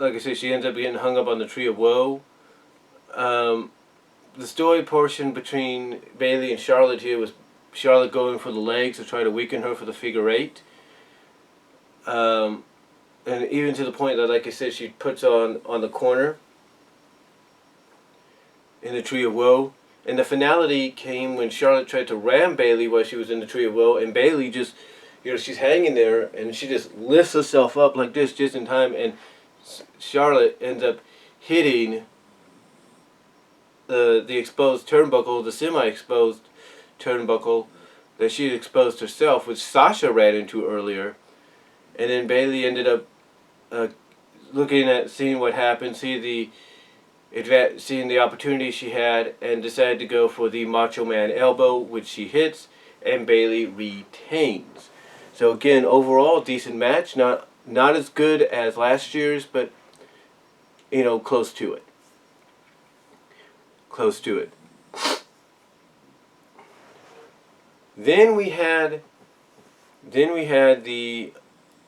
like I said, she ends up getting hung up on the Tree of Woe. The story portion between Bayley and Charlotte here was Charlotte going for the legs to try to weaken her for the figure eight. And even to the point that, like I said, she puts on the corner in the Tree of Woe. And the finality came when Charlotte tried to ram Bayley while she was in the Tree of Woe, and Bayley just, she's hanging there, and she just lifts herself up like this just in time, and Charlotte ends up hitting the exposed turnbuckle, the semi-exposed turnbuckle that she had exposed herself, which Sasha ran into earlier. And then Bayley ended up seeing what happened, seeing the opportunity she had, and decided to go for the Macho Man elbow, which she hits, and Bayley retains. So again, overall, decent match. Not as good as last year's, but close to it. Close to it. Then we had the,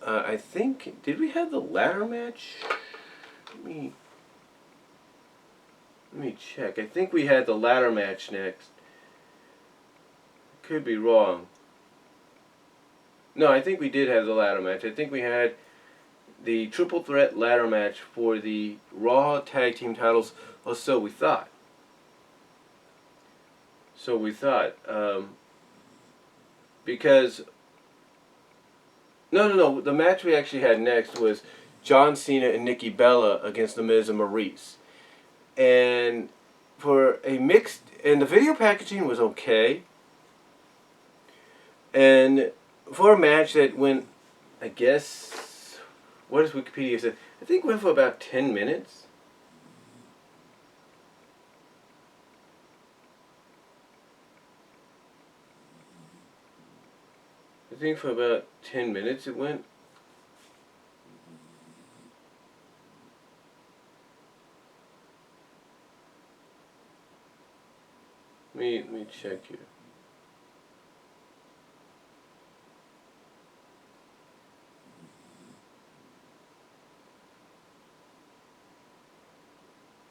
I think, did we have the ladder match? Let me check. I think we had the ladder match next. Could be wrong. No, I think we did have the ladder match. I think we had the triple threat ladder match for the Raw Tag Team titles, or so we thought. Because no, the match we actually had next was John Cena and Nikki Bella against The Miz and Maurice. And for a mixed, and the video packaging was okay. And for a match that went, I guess, what does Wikipedia say? I think went for about 10 minutes. I think for about 10 minutes it went. Let me check here.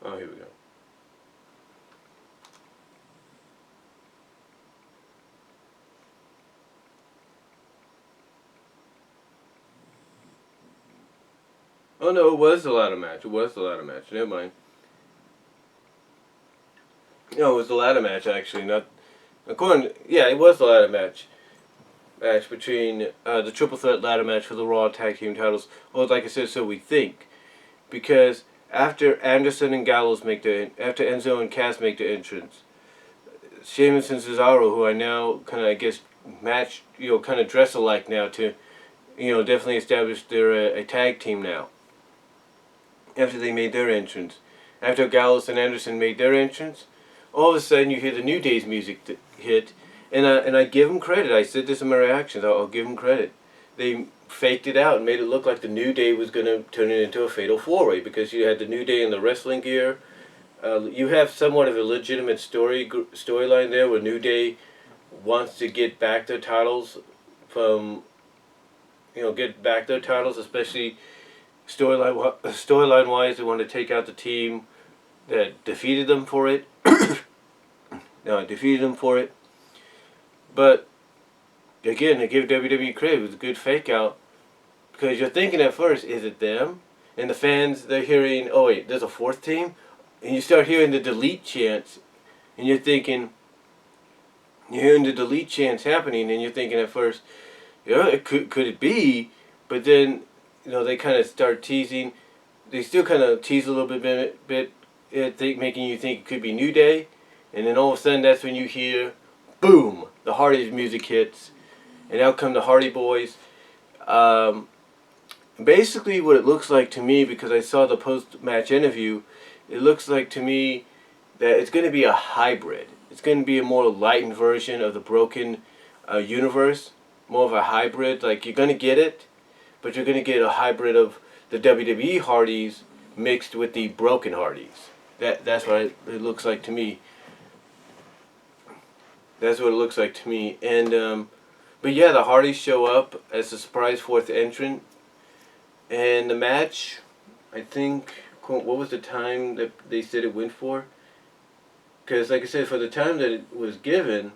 Oh, here we go. Oh no, it was the ladder match. Never mind. No, it was the ladder match actually. Not according. Yeah, it was the ladder match. Match between the triple threat ladder match for the Raw Tag Team titles. Well, like I said, so we think, because after Anderson and Gallows after Enzo and Cass make their entrance, Sheamus and Cesaro, who are now kind of, I guess, match, kind of dress alike now to, definitely establish they're a tag team now. After they made their entrance, after Gallows and Anderson made their entrance, all of a sudden you hear the New Day's music hit, and I give them credit. I said this in my reactions. I'll give them credit. They faked it out and made it look like the New Day was going to turn it into a fatal four-way, because you had the New Day in the wrestling gear. You have somewhat of a legitimate storyline there where New Day wants to get back their titles from, especially storyline wise. They want to take out the team that defeated them for it. But again, I give WWE credit. It was a good fake out, because you're thinking at first, is it them? And the fans, they're hearing, oh wait, there's a fourth team? And you start hearing the delete chants, and you're hearing the delete chants happening, and you're thinking at first, could it be? But then, they kind of start teasing. They still kind of tease a little bit, making you think it could be New Day. And then all of a sudden, that's when you hear, boom, the Hardy's music hits, and out come the Hardy Boys. Basically, what it looks like to me, because I saw the post-match interview, it looks like to me that it's going to be a hybrid. It's going to be a more lightened version of the Broken universe, more of a hybrid. Like, you're going to get it, but you're going to get a hybrid of the WWE Hardys mixed with the Broken Hardys. That's what it looks like to me. That's what it looks like to me. And but yeah, the Hardys show up as a surprise fourth entrant, and the match, I think, what was the time that they said it went for? Because, like I said, for the time that it was given,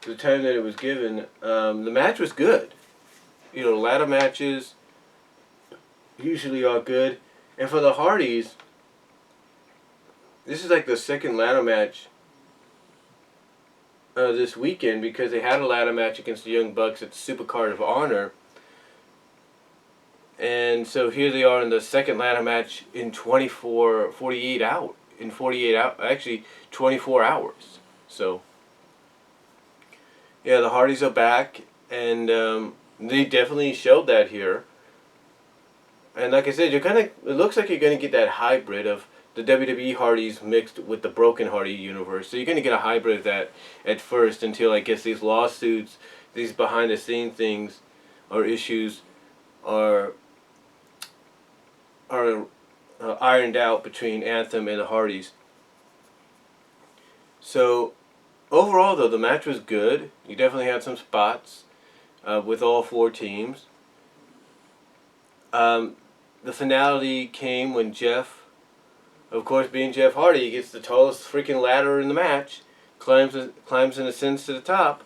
the match was good. You know, ladder matches usually are good. And for the Hardys, this is like the second ladder match this weekend, because they had a ladder match against the Young Bucks at the Supercard of Honor. And so here they are in the second ladder match in 48 hours. In 48 hours, actually 24 hours. So, yeah, the Hardys are back, and they definitely showed that here. And like I said, it looks like you're going to get that hybrid of the WWE Hardys mixed with the Broken Hardy universe. So you're going to get a hybrid of that at first, until I guess these lawsuits, these behind the scenes things or issues are ironed out between Anthem and the Hardys. So overall, though, the match was good. You definitely had some spots with all four teams. The finality came when Jeff, of course being Jeff Hardy, gets the tallest freaking ladder in the match, climbs and ascends to the top,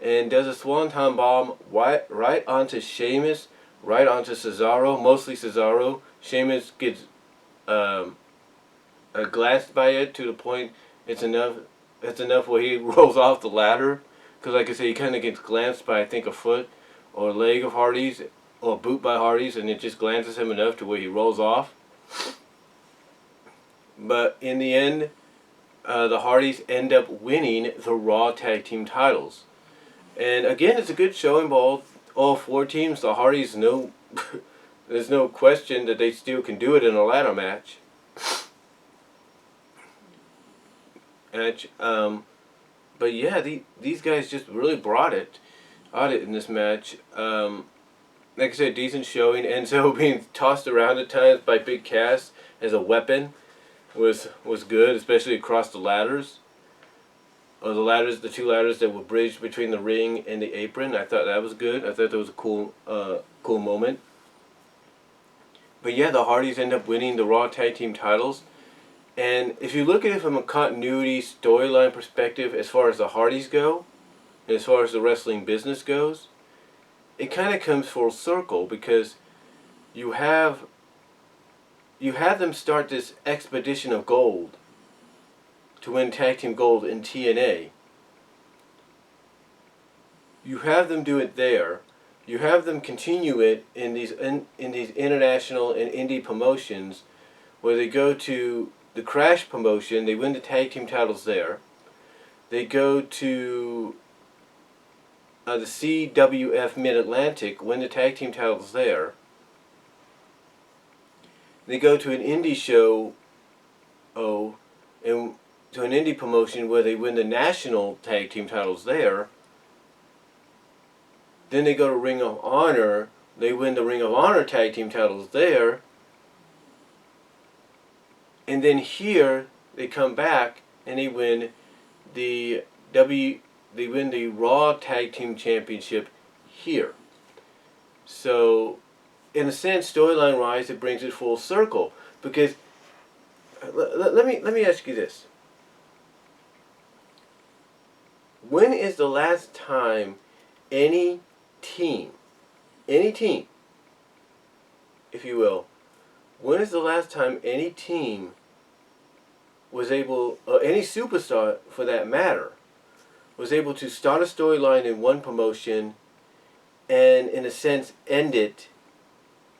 and does a swanton bomb right onto Sheamus, right onto Cesaro, mostly Cesaro. Sheamus gets glanced by it to the point it's enough where he rolls off the ladder. Because like I say, he kind of gets glanced by, I think, a foot or a leg of Hardy's, or a boot by Hardy's, and it just glances him enough to where he rolls off. But in the end, the Hardys end up winning the Raw Tag Team titles. And again, it's a good showing by all four teams. The Hardys, there's no question that they still can do it in a ladder match. But yeah, these guys just really brought it in this match. Like I said, decent showing. Enzo being tossed around at times by Big Cass as a weapon was good, especially across the ladders. Or the two ladders that were bridged between the ring and the apron. I thought that was good. I thought that was a cool moment. But yeah, the Hardys end up winning the Raw Tag Team titles. And if you look at it from a continuity storyline perspective, as far as the Hardys go, and as far as the wrestling business goes, it kind of comes full circle, because you have them start this expedition of gold to win Tag Team Gold in TNA. You have them do it there. You have them continue it in these international and indie promotions, where they go to the Crash promotion, they win the Tag Team titles there. They go to the CWF Mid-Atlantic, win the Tag Team titles there. They go to an indie show, and to an indie promotion where they win the National Tag Team titles there. Then they go to Ring of Honor, they win the Ring of Honor Tag Team titles there. And then here, they come back and they win the Raw Tag Team Championship here. So, in a sense, storyline-wise, it brings it full circle. Because, let me ask you this. When is the last time any team, if you will, when is the last time any team was able, or any superstar for that matter, was able to start a storyline in one promotion and, in a sense, end it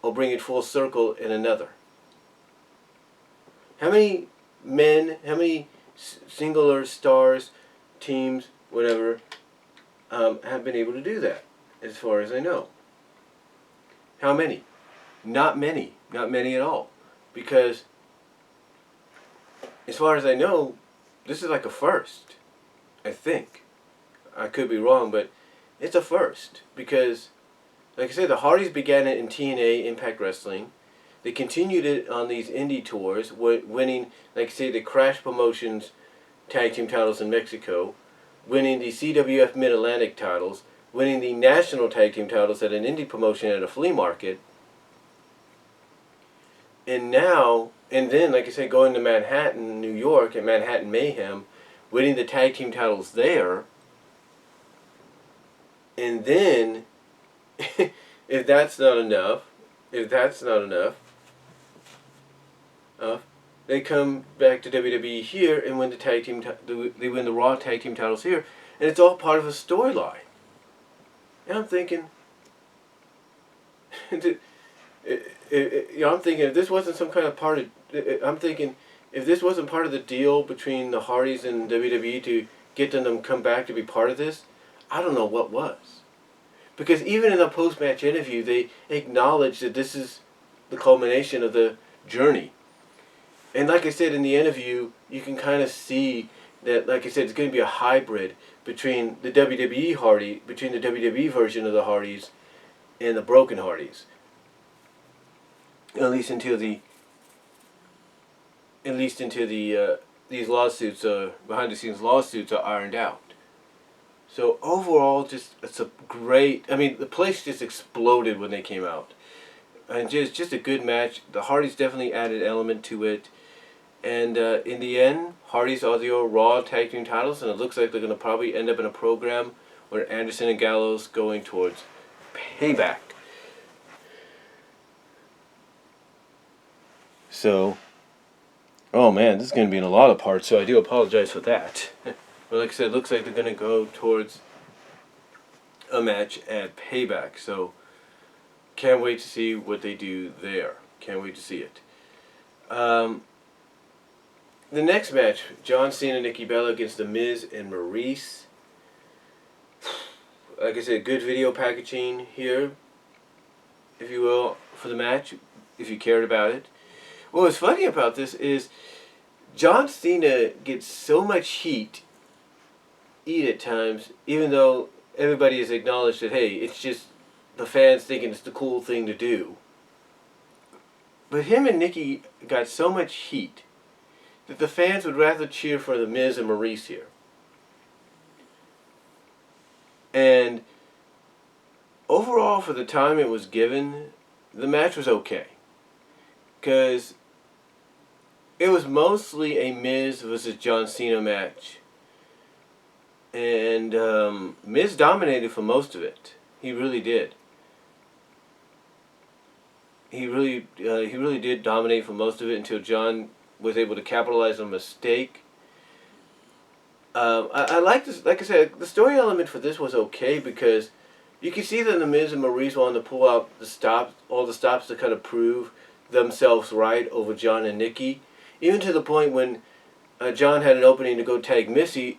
or bring it full circle in another? How many men, how many singular stars, teams, whatever, have been able to do that, as far as I know? How many? Not many. Not many at all. Because, as far as I know, this is like a first. I think. I could be wrong, but it's a first. Because, like I said, the Hardys began it in TNA Impact Wrestling. They continued it on these indie tours, winning, like I say, the Crash Promotions Tag Team titles in Mexico, winning the CWF Mid-Atlantic titles, winning the National Tag Team titles at an indie promotion at a flea market. And now, and then, like I said, going to Manhattan, New York, at Manhattan Mayhem, winning the tag team titles there. And then, if that's not enough, if that's not enough, they come back to WWE here and win the tag team. They win the Raw tag team titles here, and it's all part of a storyline. And I'm thinking, I'm thinking if this wasn't some kind of part of, I'm thinking if this wasn't part of the deal between the Hardys and WWE to get them to come back to be part of this, I don't know what was. Because even in the post-match interview, they acknowledge that this is the culmination of the journey. And like I said in the interview, you can kind of see that, like I said, it's going to be a hybrid between the WWE Hardy, between the WWE version of the Hardys and the Broken Hardys. At least until these lawsuits, behind the scenes lawsuits, are ironed out. So overall, it's a great. I mean, the place just exploded when they came out, and just a good match. The Hardys definitely added element to it, and in the end, Hardys are the Raw tag team titles, and it looks like they're going to probably end up in a program where Anderson and Gallows going towards Payback. So, oh man, this is going to be in a lot of parts, so I do apologize for that. But like I said, it looks like they're going to go towards a match at Payback. So, can't wait to see what they do there. Can't wait to see it. The next match, John Cena and Nikki Bella against The Miz and Maurice. Like I said, good video packaging here, if you will, for the match, if you cared about it. What was funny about this is John Cena gets so much heat at times, even though everybody has acknowledged that, hey, it's just the fans thinking it's the cool thing to do. But him and Nikki got so much heat that the fans would rather cheer for The Miz and Maurice here. And overall, for the time it was given, the match was okay. Because it was mostly a Miz versus John Cena match. And Miz dominated for most of it. He really did. He really did dominate for most of it until John was able to capitalize on a mistake. I like this. Like I said, the story element for this was okay because you can see that The Miz and Maurice wanted to pull out all the stops to kind of prove themselves right over John and Nikki, even to the point when John had an opening to go tag Nikki,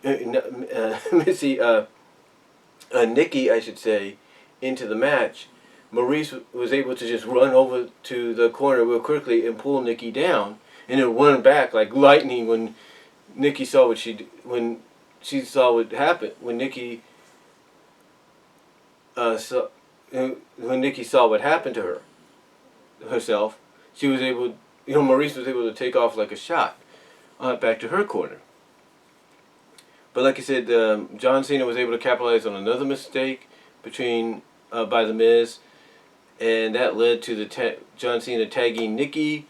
I should say, into the match. Maurice was able to just run over to the corner real quickly and pull Nikki down, and then run back like lightning when Nikki saw what when Nikki when Nikki saw what happened to herself. She was able, Maurice was able to take off like a shot back to her corner. But like I said, John Cena was able to capitalize on another mistake by The Miz, and that led to John Cena tagging Nikki,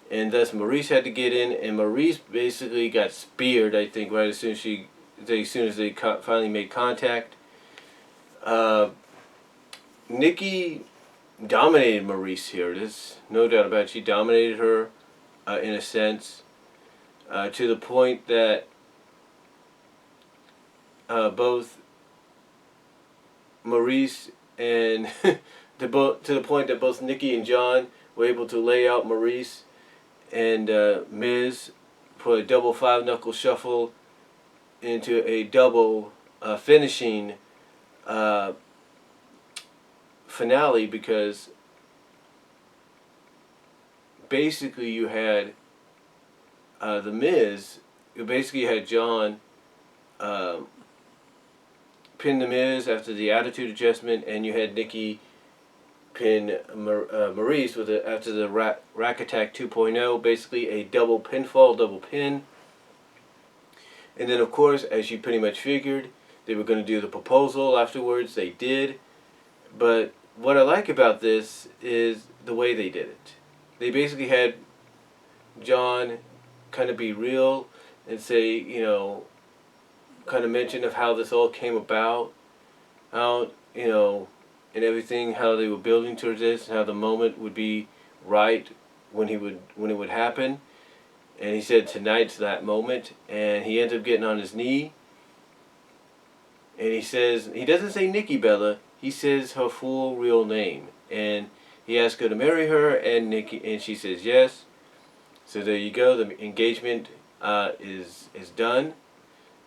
and thus Maurice had to get in, and Maurice basically got speared, I think, right as soon as they finally made contact. Nikki dominated Maurice here. There's no doubt about it. She dominated her in a sense, to the point that both Maurice and to the point that both Nikki and John were able to lay out Maurice, and Miz put a double 5-knuckle shuffle into a double finishing finale, because basically you had The Miz, you basically had John pin The Miz after the attitude adjustment, and you had Nikki pin Maurice after the Rack Attack 2.0, basically a double pinfall, double pin. And then of course, as you pretty much figured, they were going to do the proposal afterwards. They did. But what I like about this is the way they did it. They basically had John kind of be real and say, kind of mention of how this all came about, how, and everything, how they were building towards this, and how the moment would be right when it would happen. And he said tonight's that moment, and he ends up getting on his knee, and he says, he doesn't say Nikki Bella, he says her full real name, and he asks her to marry her, and she says yes. So there you go. The engagement is done.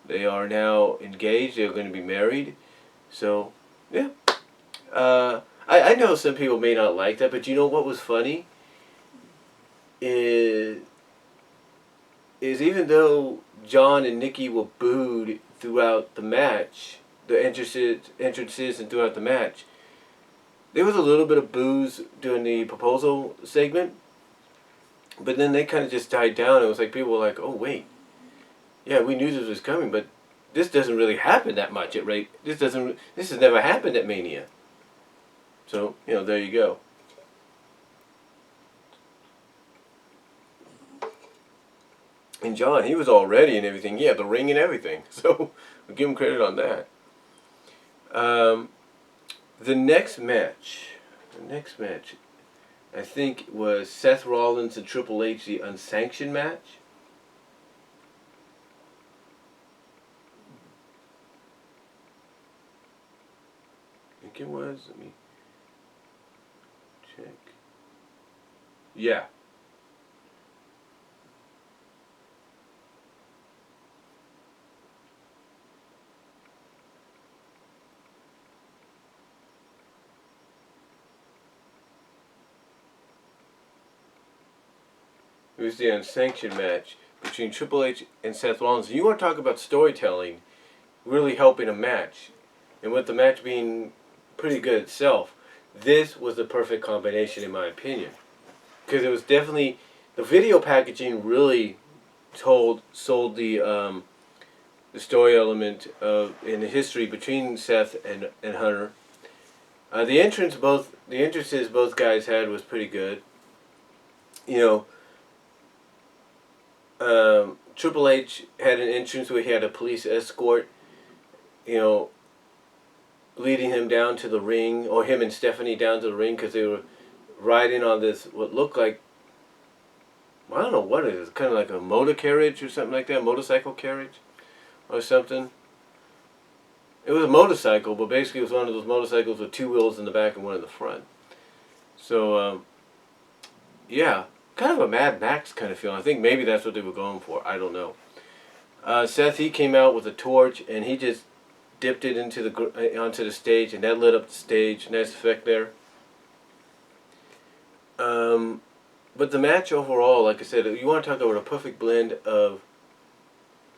They are now engaged. They're going to be married. So yeah. I know some people may not like that, but you know what was funny is even though John and Nikki were booed throughout the match, the entrances and throughout the match, there was a little bit of boos during the proposal segment, but then they kind of just died down. It was like people were like, "Oh wait, yeah, we knew this was coming, but this doesn't really happen that much at rate. This has never happened at Mania." So there you go. And John, he was all ready and everything. He had the ring and everything. So we'll give him credit on that. The next match, I think was Seth Rollins and Triple H, the unsanctioned match. I think it was. Let me check. Yeah. It was the unsanctioned match between Triple H and Seth Rollins. And you want to talk about storytelling really helping a match, and with the match being pretty good itself, this was the perfect combination in my opinion. Because it was definitely, the video packaging really sold the story element in the history between Seth and Hunter. The entrances both guys had was pretty good. Triple H had an entrance where he had a police escort, leading him down to the ring, or him and Stephanie down to the ring, because they were riding on this, what looked like, I don't know what it is, kind of like a motor carriage or something like that, motorcycle carriage or something. It was a motorcycle, but basically it was one of those motorcycles with two wheels in the back and one in the front. So, yeah, kind of a Mad Max kind of feeling. I think maybe that's what they were going for. I don't know. Seth, he came out with a torch, and he just dipped it onto the stage, and that lit up the stage. Nice effect there. But the match overall, like I said, you want to talk about a perfect blend of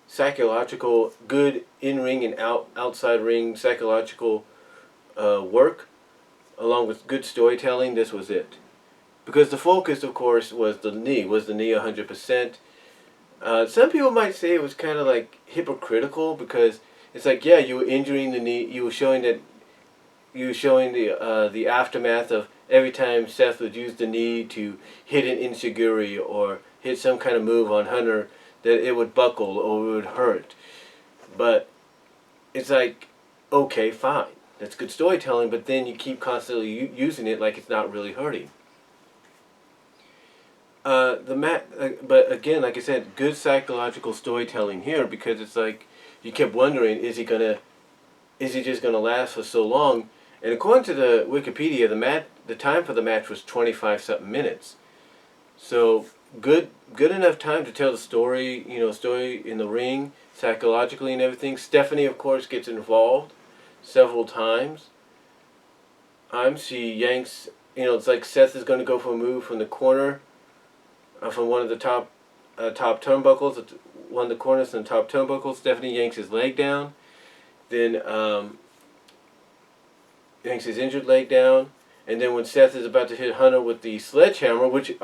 psychological, good in-ring and outside ring psychological work, along with good storytelling. This was it. Because the focus, of course, was the knee 100%. Some people might say it was kind of like hypocritical, because it's like, yeah, you were injuring the knee, you were showing the aftermath of every time Seth would use the knee to hit an insecurity or hit some kind of move on Hunter, that it would buckle or it would hurt. But it's like, okay, fine, that's good storytelling, but then you keep constantly using it like it's not really hurting. But again, like I said, good psychological storytelling here, because it's like you kept wondering, is he just gonna last for so long? And according to the Wikipedia, the time for the match was 25 something minutes. So good enough time to tell the story, story in the ring, psychologically and everything. Stephanie, of course, gets involved several times. She yanks, it's like Seth is going to go for a move from the corner, from one of the top turnbuckles, one of the corners and the top turnbuckles. Stephanie yanks his leg down, then yanks his injured leg down, and then when Seth is about to hit Hunter with the sledgehammer, which